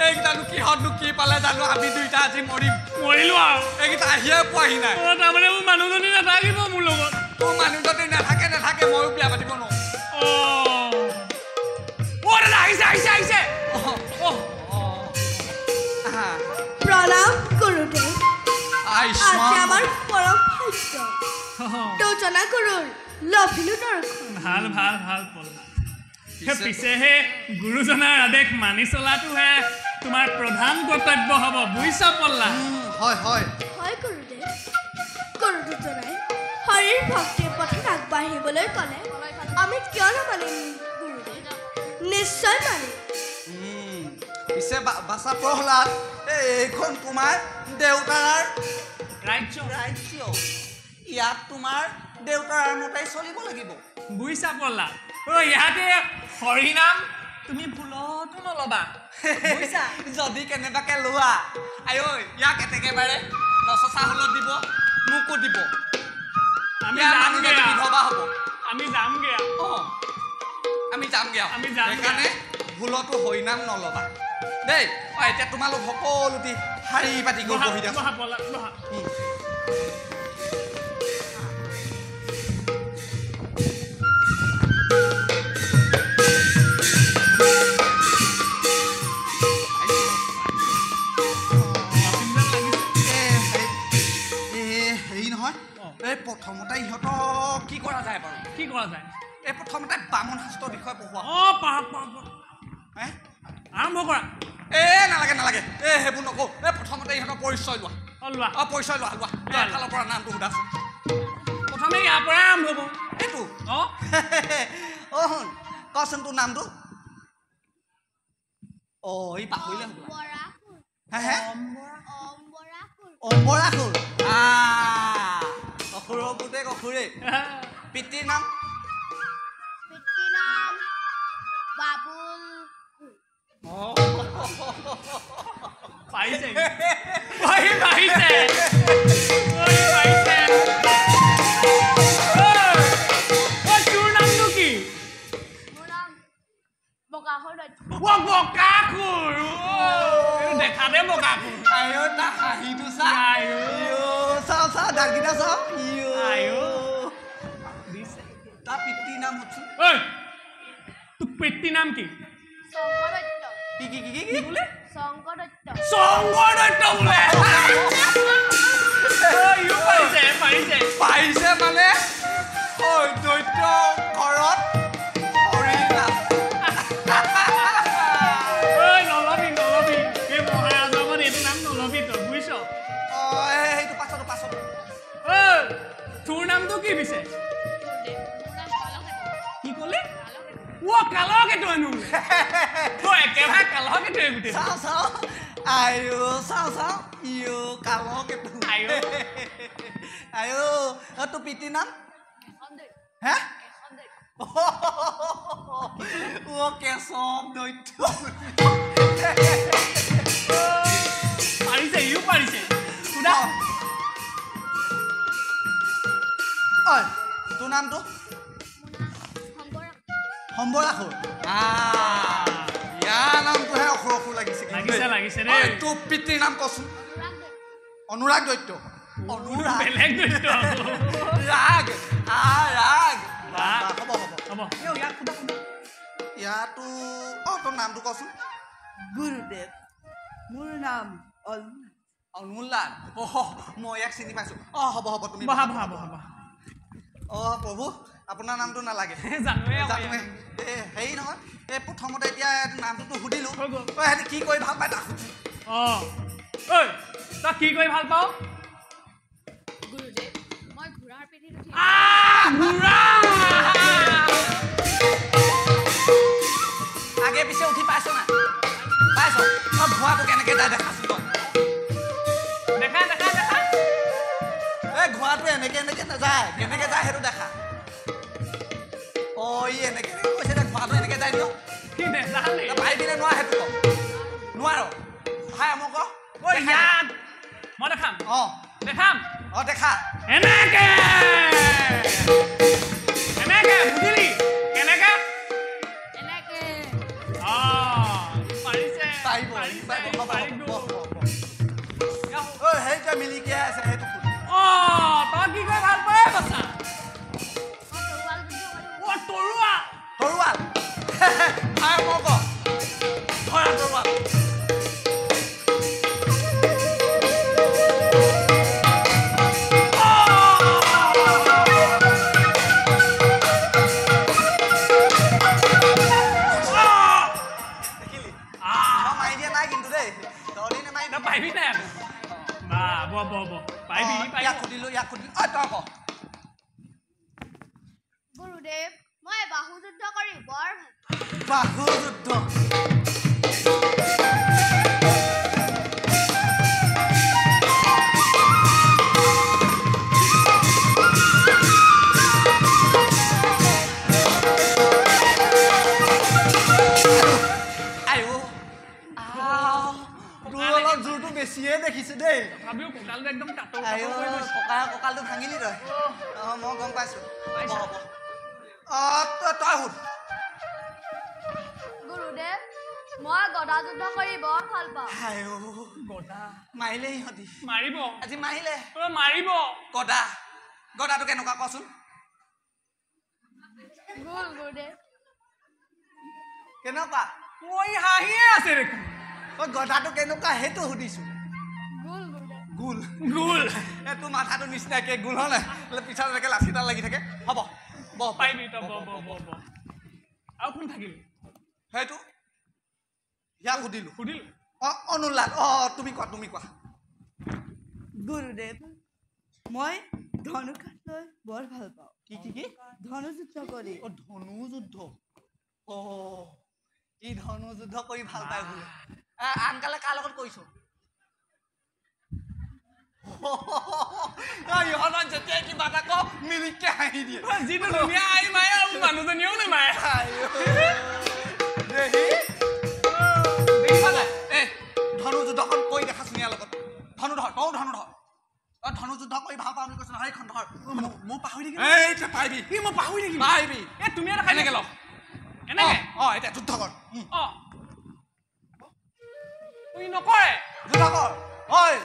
এইকেইটানো কিহতনো কি পালে জানো আমি দুইটা আজি মৰিলো আৰু এইকেইটা আহিয়ে পোৱাহি নাই তাৰমানে মোৰ মানুহজনী নাথাকিব মোৰ লগত তোৰ মানুহজনী নাথাকে ময়ো বিয়া পাতিব নোৱাৰো দাদা আহিছে প্ৰণাম গুৰুদেৱ আজি আমাৰ পৰম ভাগ্য দুজনা গুৰুৰ লভিলো দৰ্শন ভাল পিছে হে গুৰুজনাৰ আদেশ মানি চলাটোহে তোমাৰ প্ৰধান কৰ্তব্য হ'ব বুজিছ পল্লা হয় গুৰুদেৱ গুৰু দুজনাই হৰিৰ ভক্তিৰ পথত আগবাঢ়িবলৈ ক'লে আমি কিয় নামানিম গুৰুদেৱ নিশ্চয় মানিম পিছে বাছা প্ৰহ্লাদ এইখন তোমাৰ দেউতাৰ ৰাজ্য ইয়াত তোমাৰ দেউতাৰ মতেই চলিব লাগিব বুজিছা পল্লা ইয়াতে হৰি নাম তুমি ভুলতো নলবা যদি কেনেবাকে লোৱা ইয়াক একেবাৰে 900 চাহুলত দিব মোকো দিব আমি যামগে সেইকাৰণে ভুলতো হৰি নাম নলবা দেই এতিয়া তোমালোক সকলোটি শাৰী পাতি গৈ বহি দিয়া প্ৰথমতে ইহঁতক কি কৰা যায় বাৰু প্ৰথমতে বামন শাস্ত্ৰৰ বিষয়ে পঢ়োৱা আৰম্ভ কৰা নালাগে সেইবোৰ নকওঁ প্ৰথমতে ইহঁতৰ পৰিচয় লোৱা এফালৰ পৰা নামটো সোধাচোন প্ৰথমে ইয়াৰ পৰাই আৰম্ভ হ'ব এইটো শুন কচোন তোৰ নামটো ই পাহৰিলে অম্বৰাসুৰ অসুৰে পিতৃৰ নাম বাবুল পাৰিছে তোৰ নামটো কি বকাসুৰ দেখাতে বকাসুৰ হাঁহিটো চা ডাকগিটা চাওঁ তাৰ পিতৃৰ নাম সুধছোন তোৰ পিতৃৰ নাম কি কি বোলে শংকৰদত্ত বোলে পাৰিছে মানে দৈত্য ঘৰত হৰি নাম নলবি এই মহাৰাজৰ এইটো নাম নলবি তই বুজিছ সেইটো পাছত তোৰ নামটো কি পিছে ও কালকেটো আনো ও একেবাৰে কালকেটোৱে গোটেই চাওঁ চাওঁ আইও চাওঁ চাওঁ ইও কালকেটো আইও আইও তোৰ পিতৃ নাম হে ও কেশৱ দৈত্য পাৰিছে ইও পাৰিছে সুধা ঐ তোৰ নামটো সম্বৰাসুৰ ইয়াৰ নামটোহে অসুৰ অসুৰ লাগিছে লাগিছে দেই তোৰ পিতৃৰ নাম কচোন অনুৰাগ দৈত্য অনুৰাগ বেলেগ দৈত্য ৰাগ ৰাগ হ'ব ইয়াতো তোৰ নামটো কচোন গুৰুদেৱ মোৰ নাম অনুলাল মই ইয়াক চিনি পাইছো হ'ব হ'ব তুমি বহা প্ৰভু আপোনাৰ নামটো নালাগে জানোৱে হেৰি নহয় এই প্ৰথমতে এতিয়া নামটোতো সুধিলো সিহঁতি কি কৰি ভাল পায় তাক সুধি ঐ তই কি কৰি ভাল পাওঁ গুৰুদেৱ মই ঘোঁৰাৰ পিঠিত উঠি ঘোঁৰা আগে পিছে উঠি পাইছ না পাইছ ঘোঁৰাটো কেনেকে যায় দেখাচোন তই দেখা এই ঘোঁৰাটো এনেকে নাযায় কেনেকে যায় সেইটো দেখা ই এনেকে কৈছে যে ঘোঁৰাটো এনেকে যায় দিয়ক পাৰিবিনে নোৱাৰ সেইটো কম নোৱাৰ ভাই মোক ইয়াত মই দেখাম দেখা এনেকে বুজিলি কেনেকে সেইটা মিলিকে আছে সেইটো তই কি কৰি ভাল পায় বাচা তৰোৱাল ভাই মোক তৰোৱাল পাৰিবি নাই গুৰুদেৱ মই বাহু যুদ্ধ কৰি বৰ বাহু যুদ্ধ বেছিয়ে দেখিছো দেই কঁকালটো একদম কঁকালটো ভাঙিলি তই মই গম পাইছো তই শুন গুৰুদেৱ মই গদা যুদ্ধ কৰি বৰ ভাল পাওঁ গদা মাৰিলে ইহঁতি মাৰিব আজি মাৰিলে মাৰিব গদাটো কেনেকুৱা কচোন গুৰুদেৱ কেনেকুৱা মই হাঁহিয়ে আছে দেখোন গদাটো কেনেকুৱা সেইটো সুধিছো গোল তোৰ মাথাটো নিচিনাকে গোল হয় নাই পিছত এনেকে লাঠিডাল লাগি থাকে হ'ব পাৰিবি তই আৰু কোন থাকিলি সেইটো ইয়াক সুধিলো অনুলাল তুমি কোৱা গুৰুদেৱ মই ধনুকাঠ লৈ বৰ ভাল পাওঁ কি ধনুযুদ্ধ কৰি ধনুযুদ্ধ ই ধনুযুদ্ধ কৰি ভাল পায় বোলে আনকালে কাৰ লগত কৰিছো ইহঁতক যেতিয়াই কিবা এটা কওঁ মিলিকে হাঁহি দিয়ে যিটো ধুনীয়া আহি মাৰে আৰু মানুহজনীও নেমাৰে ধনুযুদ্ধখন কৰি দেখাচোন ইয়াৰ লগত ধনু ধৰ ধনুযুদ্ধ কৰি ভাল পাওঁ বুলি কৈছো নহয় এইখন ধৰ মই পাহৰি থাকিম পাৰিবি মই পাহৰি থাকিম পাৰিবি তুমি এটা এনেকে লওঁ এনেকে এতিয়া যুদ্ধ কৰ তুই নকৰে যুদ্ধ কৰ হয়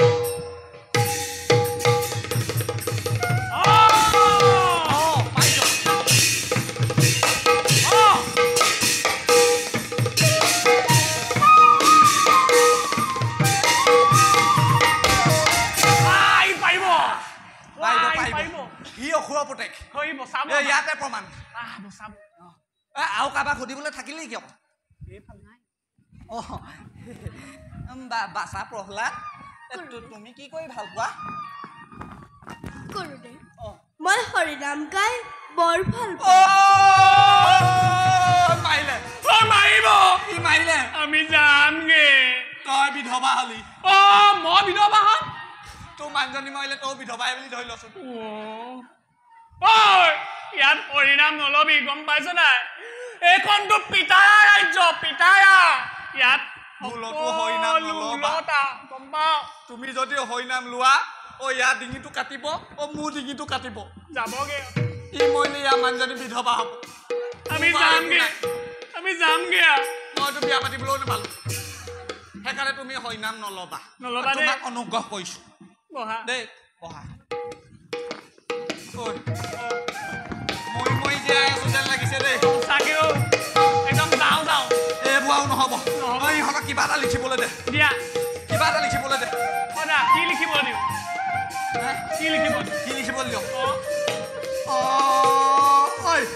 ইয়াতে প্ৰমাণ আৰু কাৰোবাক সুধিবলৈ থাকিলেই কিয় বাছা প্ৰহ্লাদ তুমি কি কৰি ভাল পোৱা মই হৰিনাম গাই বৰ ভাল পাওঁ বিধৱা হলি মই বিধৱা হম তোৰ মানুহজনী মৰিলে তই বিধৱাই বুলি ধৰি লচোন ইয়াত পৰিণাম নলবি গম পাইছ নাই এইখনতো পিতায়া ৰাজ্য পিতায়া ইয়াত মূলতো হৰিনাম নলবা গম পাও তুমি যদি হৰিনাম লোৱা ইয়াৰ ডিঙিটো কাটিব মোৰ ডিঙিটো কাটিব যাবগে ই মৰিলে ইয়াৰ মানুহজনী বিধৱা হ'ব আমি যামগে মইতো বিয়া পাতিবলৈও নাপালো সেইকাৰণে তুমি হৰিনাম নলবা তোমাক অনুগ্ৰহ কৰিছো বহা দেই বহা মই জীয়াই আছো যেন লাগিছে দেই চাগেও একদম যাওঁ এইবোৱাও নহ'ব ইহঁতক কিবা এটা লিখিবলৈ দে দিয়া কিবা এটা লিখিবলৈ দে কি লিখিব দিওঁ কি লিখিবলৈ দিওঁ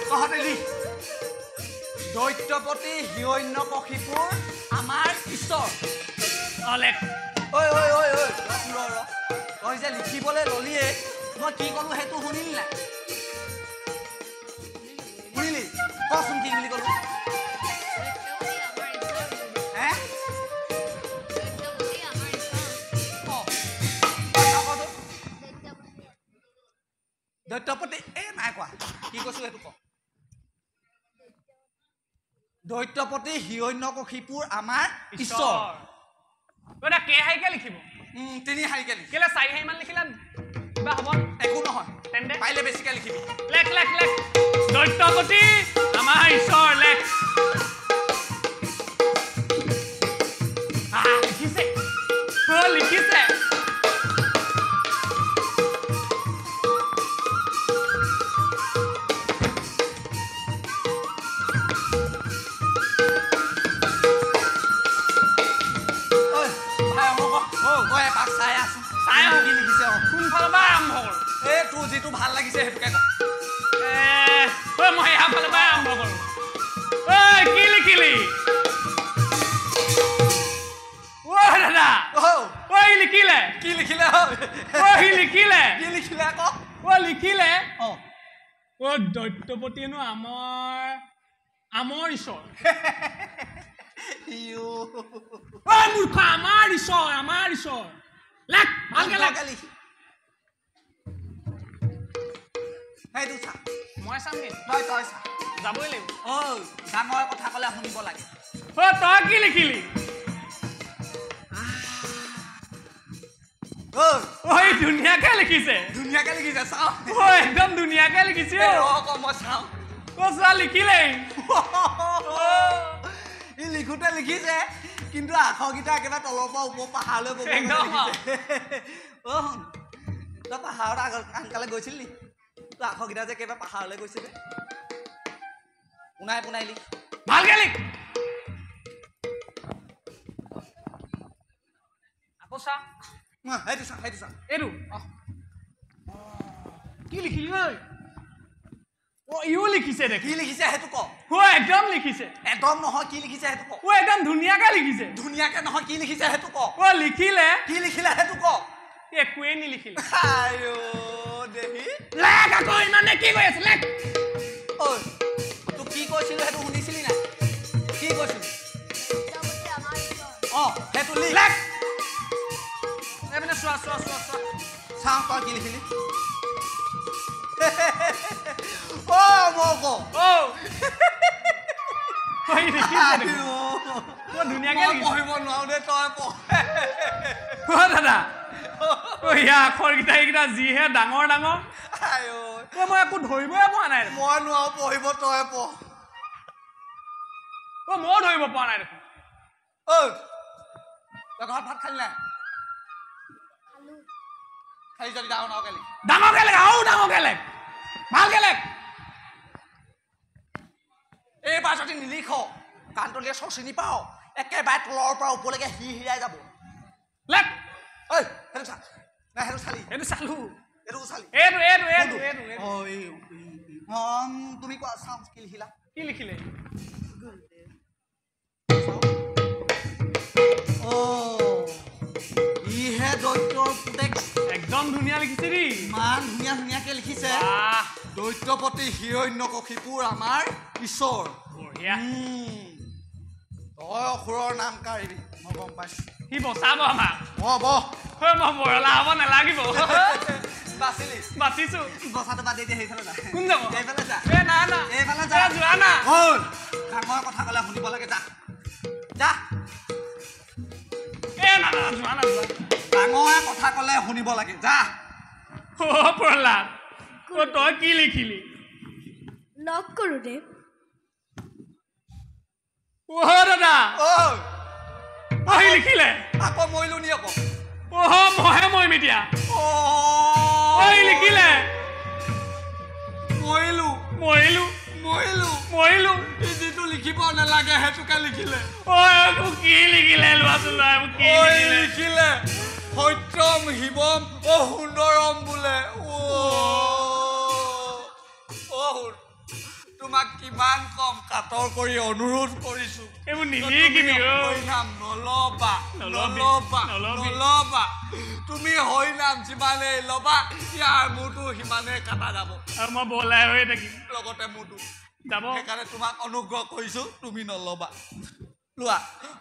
তহঁতে লিখ দৈত্যপতি হিৰণ্যকশিপুৰ আমাৰ ঈশ্বৰ তই যে লিখিবলৈ ললিয়ে মই কি ক'লো সেইটো শুনিলি নাই শুনিলি কচোন কি বুলি ক'লো দৈত্যপতি নাই কোৱা কি কৈছো সেইটো ক দৈত্যপতি হিৰণ্যকশিপুৰ আমাৰ ঈশ্বৰ কে হাৰিকে লিখিব 3 হাৰিকে লিখ 4 হাৰিমান লিখিলে কিবা হ'ব একো নহয় তেন্তে পাৰিলে বেছিকে লিখিবি লেখ দৈত্যপতি আমাৰ ঈশ্বৰ লেখ লিখিছে কোনফালৰ পৰা আৰম্ভ কৰোঁ তোৰ যিটো ভাল লাগিছে সেইটোকে ক মই এয়া ফালৰ পৰা আৰম্ভ কৰোঁ কি লিখিলি দাদা লিখিলে কি লিখিলে আকৌ লিখিলে দৈত্যপতিয়েনো আমাৰ ঈশ্বৰ মূৰ্খ আমাৰ ঈশ্বৰ লাগ ভালকে লাগ সেইটো চা মই চাম নি তই চা যাবই লাগিব ডাঙৰ কথা ক'লে শুনিব লাগে তই কি লিখিলি ধুনীয়াকে লিখিছে চাওঁ একদম ধুনীয়াকে লিখিছে মই চাওঁ চোৱা লিখিলেই ই লিখোতে লিখিছে কিন্তু আখৰকেইটা একেবাৰে তলৰ পৰা ওপৰ পাহাৰলৈ তই পাহাৰত আনকালে গৈছিল নি তই আখৰকেইটা যে একেবাৰে পাহাৰলৈ গৈছিলে পোনাই লিখ ভালকে লিখ আকৌ চা সেইটো চা এইটো কি লিখিলি ইও লিখিছে দে কি লিখিছে সেইটো ক একদম লিখিছে একদম নহয় কি লিখিছে সেইটো ক একদম ধুনীয়াকে লিখিছে ধুনীয়াকে নহয় কি লিখিছে সেইটো ক লিখিলে কি লিখিলে সেইটো ক একোৱে নিলিখিলে দেহি লেখ আকৌ ইমানে কি কৈ আছে লেখ তোক কি কৈছিলো সেইটো শুনিছিলি নাই কি কৈছিলি সেইটো লিখ লেখ চোৱা চাওঁ তই কি লিখিলি ধুনীয়াকে পঢ়িব নোৱাৰো দে তই দাদা আখৰকেইটা এইকেইটা যিহে ডাঙৰ মই একো ধৰিবই পৰা নাই মই নোৱাৰো পঢ়িব তই পঢ় ময়ো ধৰিব পৰা নাই দেখোন তই ঘৰত ভাত খালি নাই খালি যদি ডাঙৰকে লেখ ভালকে লেখ এইবাৰ যদি নিলিখ কাণতলীয়া চৰ চিনি পাওঁ একেবাৰে তলৰ পৰা ওপৰলৈকে হিৰাই যাব লেখ সেইটো চা নাই সেইটো চালি এইটো চালো এইটো চালি তুমি কোৱা চাওঁ কি লিখিলা কি লিখিলে ইহে দৈত্যৰ পুতেক একদম ধুনীয়া লিখিছে দেই ইমান ধুনীয়াকে লিখিছে দৈত্যপতি হিৰণ্যকশিপুৰ আমাৰ ঈশ্বৰ বঢ়িয়া তই অসুৰৰ নাম কাঢ়িবি মই গম পাইছো সি বচাব আমাক হ'ব মই বৰলা হ'ব নালাগিব বাচিলি বাচিছো বচাটো বাদ দি সেইফালে যা কোন যাব এইফালে যা না না এইফালে যা যোৱা না হ'ল ডাঙৰ কথা ক'লে শুনিব লাগে যা যা না না যোৱা না ডাঙৰ কথা ক'লে শুনিব লাগে যা প্ৰহ্লাদ তই কি লিখিলি লগ কৰোঁ দেৱ দাদা সি লিখিলে আকৌ মৰিলো নি আকৌ মহে মৰিম এতিয়া লিখিলে মৰিলো মৰিলো মৰিলো মৰিলো যিটো লিখিব নালাগে সেইটোকে লিখিলে কি লিখিলে লোৱাচোন লিখিলে সত্যম শিৱম সুন্দৰম বোলে তোমাক কিমান কম কাতৰ কৰি অনুৰোধ কৰিছো এইবোৰ নিলিখিবি নাম নলবা নলবা নলবা তুমি হৈ নাম যিমানেই ল'বা ইয়াৰ মোৰটো সিমানেই কাটা যাব আৰু মই বলাই হৈ থাকিম লগতে মোৰটো যাব সেইকাৰণে তোমাক অনুগ্ৰহ কৰিছো তুমি নলবা লোৱা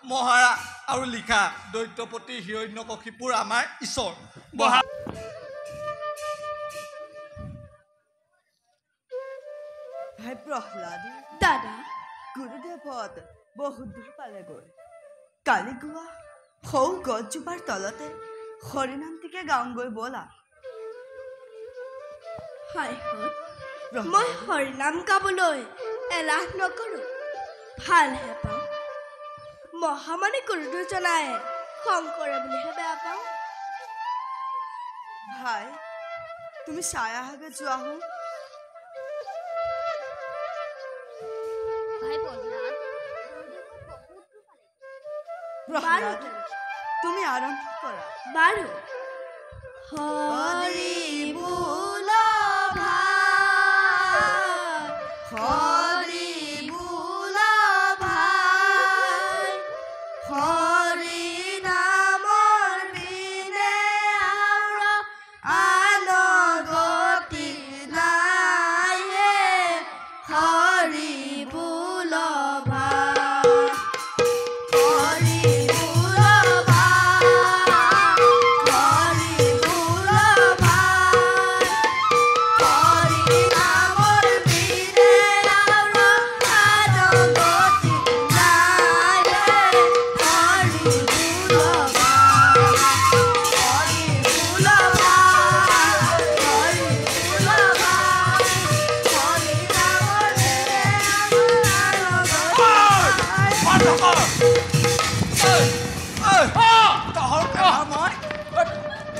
মহাৰা আৰু লিখা দৈত্যপতি হিৰণ্যকশিপুৰ আমাৰ ঈশ্বৰ বহা ভাই প্ৰহ্লাদ দাদা গুৰুদেৱত বহুত দূৰ পালেগৈ কালি গোৱা সৌ গছজোপাৰ তলতে হৰিনামটিকে গাওঁগৈ ব'লা মই হৰিনাম গাবলৈ এলাহ নকৰোঁ ভালহে পাওঁ মহামানী গুৰুদুজনাই খং কৰে বুলিহে বেয়া পাওঁ ভাই তুমি চাই আহাগে যোৱা হো তুমি আৰম্ভ কৰা বাৰু হৰি বোল হৰি বোল ভাই হৰি নামৰ বিনে আৰু আন গতি নাই হৰি বোল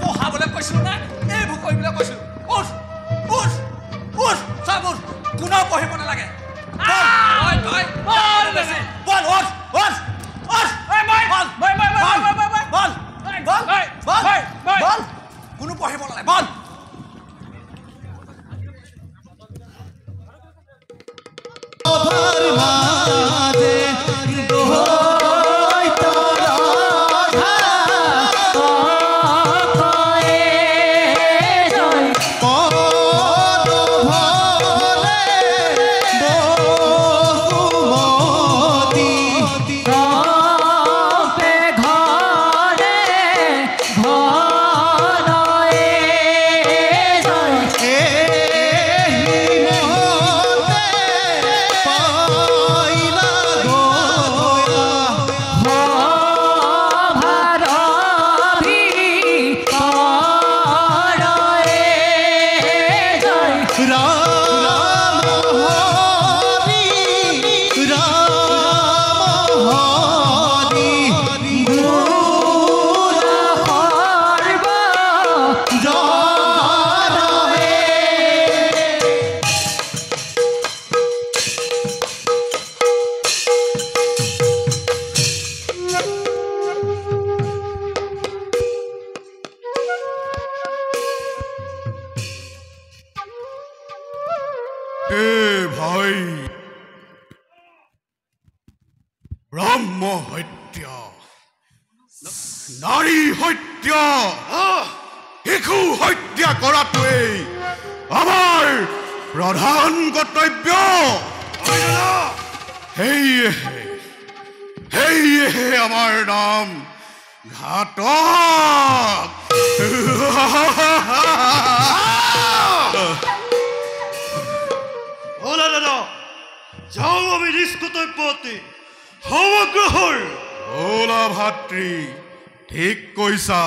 পঢ়াবলৈ কৈছিলো নে এইবোৰ কৰিবলৈ কৈছিলো উঠ উঠ উঠ চব উঠ কোনেও পঢ়িব নালাগে কোনো পঢ়িব নালাগে বল ভাই ব্ৰহ্ম হত্যা নাৰী হত্যা শিশু হত্যা কৰাটোৱেই আমাৰ প্ৰধান কৰ্তব্য সেয়েহে আমাৰ নাম ঘাতক ওলা দাদা যাওঁ আমি নিজ কৰ্তব্যতে সমগ্ৰ হ'ল ওলা ভাতৃ ঠিক কৈছা